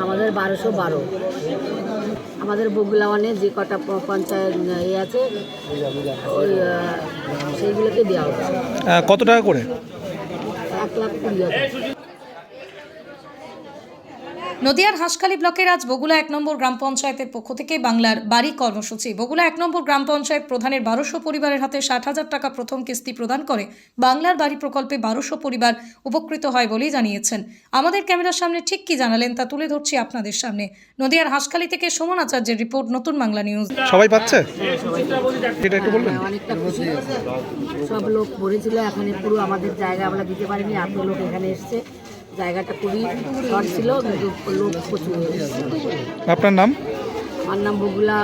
আমাদের 1212 আমাদের বগুলাওয়ানে যে কটা পঞ্চায়েত আছে ওই সেইগুলোকে দেওয়া হচ্ছে। কত টাকা করে? 1,20,000। নদিয়ার হাঁসখালি ব্লকের আজ বগুলা 1 নম্বর গ্রাম পঞ্চায়েতের পক্ষ থেকে বাংলার বাড়ি কর্মসূচি। বগুলা 1 নম্বর গ্রাম পঞ্চায়েত প্রধানের 1200 পরিবারের হাতে 60,000 টাকা প্রথম কিস্তি প্রদান করে বাংলার বাড়ি প্রকল্পে 1200 পরিবার উপকৃত হয় বলেই জানিয়েছেন। আমাদের ক্যামেরার সামনে ঠিক কি জানালেন তা তুলে ধরছি আপনাদের সামনে। নদিয়ার হাঁসখালি থেকে সুমন আচার্যের রিপোর্ট, নতুন বাংলা নিউজ। সবাই পাচ্ছে? এটা একটু বলবেন। অনেকটা খুশি, সব লোক ভরেছিল, এখানে পুরো আমাদের জায়গা আমরা দিতে পারিনি, এত লোক এখানে এসছে। জায়গাটা খুবই শর্ট ছিল, কিন্তু লোক প্রচুর এসেছিল। আপনার নাম? আমার নাম বগুলা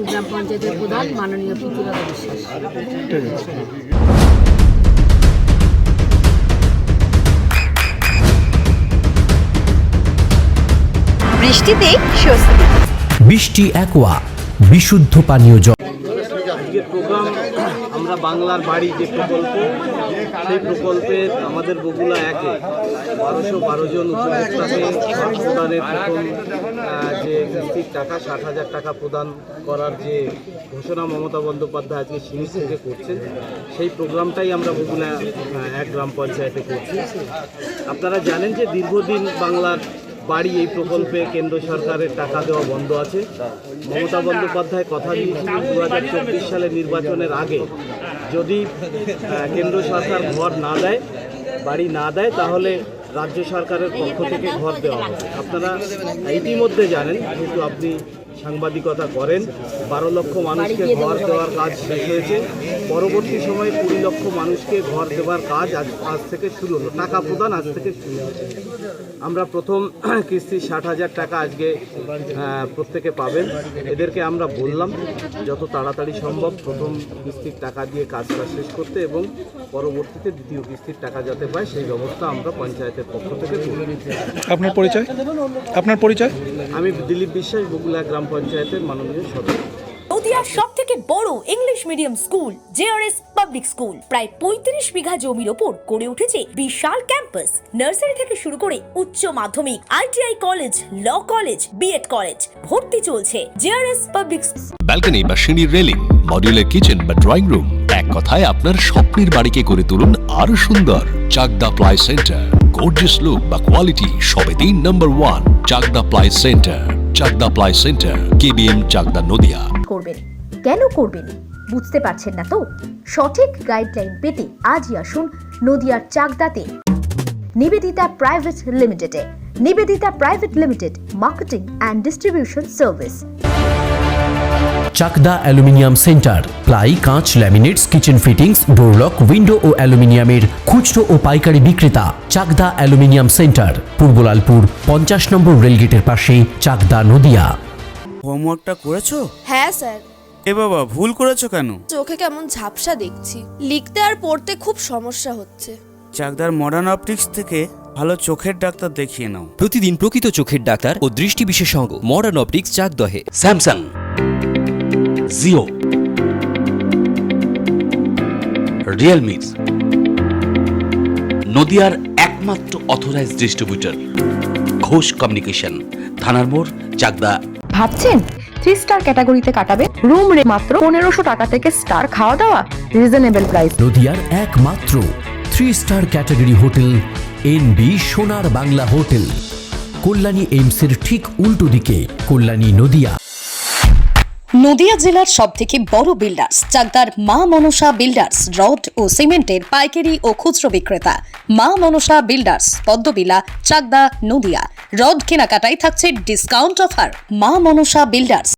গ্রাম পঞ্চায়েতের প্রধান মাননীয় প্রীতিলতা বিশ্বাস। ঠিক আছে। বৃষ্টিতে স্বস্তি। বৃষ্টি অ্যাকোয়া বিশুদ্ধ পানীয় জল। যে প্রোগ্রাম আমরা বাংলার বাড়ি যে প্রকল্প, সেই প্রকল্পে আমাদের বগুলা 1-এ 1212 জন উপভোক্তাকে প্রদানের প্রথম যে কিস্তির টাকা 60,000 টাকা প্রদান করার যে ঘোষণা মমতা বন্দ্যোপাধ্যায় আজকে সিঙ্গি থেকে করছেন, সেই প্রোগ্রামটাই আমরা বগুলা 1 গ্রাম পঞ্চায়েতে করছি। আপনারা জানেন যে দীর্ঘদিন বাংলার বাড়ি এই প্রকল্পে কেন্দ্র সরকারের টাকা দেওয়া বন্ধ আছে। মমতা বন্দ্যোপাধ্যায় কথা দিয়েছিলেন 2024 সালের নির্বাচনের আগে যদি কেন্দ্র সরকার ঘর না দেয়, বাড়ি না দেয়, তাহলে রাজ্য সরকারের পক্ষ থেকে ঘর দেওয়া হবে। আপনারা ইতিমধ্যে জানেন, যেহেতু আপনি সাংবাদিকতা করেন, 12 লক্ষ মানুষকে ঘর দেওয়ার কাজ শেষ হয়েছে। পরবর্তী সময়ে 20 লক্ষ মানুষকে ঘর দেওয়ার কাজ আজ থেকে শুরু হলো, টাকা প্রদান আজ থেকে শুরু হয়েছে। আমরা প্রথম কিস্তি 60,000 টাকা আজকে প্রত্যেকে পাবেন। এদেরকে আমরা বললাম যত তাড়াতাড়ি সম্ভব প্রথম কিস্তির টাকা দিয়ে কাজটা শেষ করতে, এবং পরবর্তীতে দ্বিতীয় কিস্তির টাকা যাতে পায় সেই ব্যবস্থা আমরা পঞ্চায়েতের পক্ষ থেকে করি। আপনার পরিচয়? আপনার পরিচয়? আমি দিলীপ বিশ্বাস, বগুলা গ্রাম পঞ্চায়েতের মাননীয় সদস্য। নদিয়ার সব থেকে বড় English medium school JRS public school প্রায় 35 বিঘা জমির ওপর গড়ে উঠেছে বিশাল ক্যাম্পাস। নার্সারি থেকে শুরু করে উচ্চ মাধ্যমিক, ITI college, law college, BEd college, ভর্তি চলছে জেআরএস পাবলিক। ব্যালকনি বা সিঁড়ির রেলিং, মডিউলার কিচেন বা ড্রয়িং রুম, এক কথায় আপনার স্বপ্নের বাড়িকে করে তুলুন আরো সুন্দর। Chakdah ply centre, gorgeous look বা কোয়ালিটি সবে 3 number 1 Chakdah ply centre. Chakdah ply centre, KBM, Chakdah, Nadia. করবেন কেন করবেন বুঝতে পারছেন না তো? সঠিক গাইডলাইন পেতে আজই আসুন নদিয়ার চাকদাতে নিবেদিতা প্রাইভেট লিমিটেডে। Nivedita private limited, marketing and distribution service. Chakdah aluminium centre, ply, কাঁচ, laminates, kitchen fittings, door lock, window ও অ্যালুমিনিয়ামের খুচরো ও পাইকারি বিক্রেতা। চাকদা অ্যালুমিনিয়াম সেন্টার, পূর্বলালপুর 50 নম্বর রেলগেটের পাশে, চাকদা, নদিয়া। হোমওয়ার্কটা করেছো? হ্যাঁ স্যার। এ বাবা, ভুল করেছো কেন? চোখে কেমন ঝাপসা দেখছি, লিখতে আর পড়তে খুব সমস্যা হচ্ছে। চাকদার মডার্ন অপটিক্স থেকে ভালো চোখের ডাক্তার দেখিয়ে নাও। প্রতিদিন প্রকৃত চোখের ডাক্তার ও দৃষ্টি বিশেষজ্ঞ মডার্ন অপটিক্স, চাকদহে। স্যামসাং, জিও, রিয়েলমি, নদিয়ার একমাত্র অথরাইজড ডিস্ট্রিবিউটর ঘোষ কমিউনিকেশন, থানার মোড়, চাকদা। ভাবছেন 3 স্টার ক্যাটাগরিতে কাটাবে? রুম রে মাত্র 1500 টাকা থেকে স্টার, খাওয়া দাওয়া রিজনেবল প্রাইস। নদিয়ার একমাত্র 3 স্টার ক্যাটাগরি হোটেল এনবি সোনার বাংলা হোটেল, কল্যাণী এইমসের ঠিক উল্টো দিকে, কল্যাণী, নদিয়া। নদিয়া জেলার সবথেকে বড় বিল্ডার্স চাকদার মা মনসা বিল্ডার্স, রড ও সিমেন্টের পাইকারি ও খুচরো বিক্রেতা। মা মনসা বিল্ডার্স, পদ্মবিলা, চাকদা, নদিয়া। রড কেনাকাটায় থাকছে ডিসকাউন্ট অফার। মা মনসা বিল্ডার্স।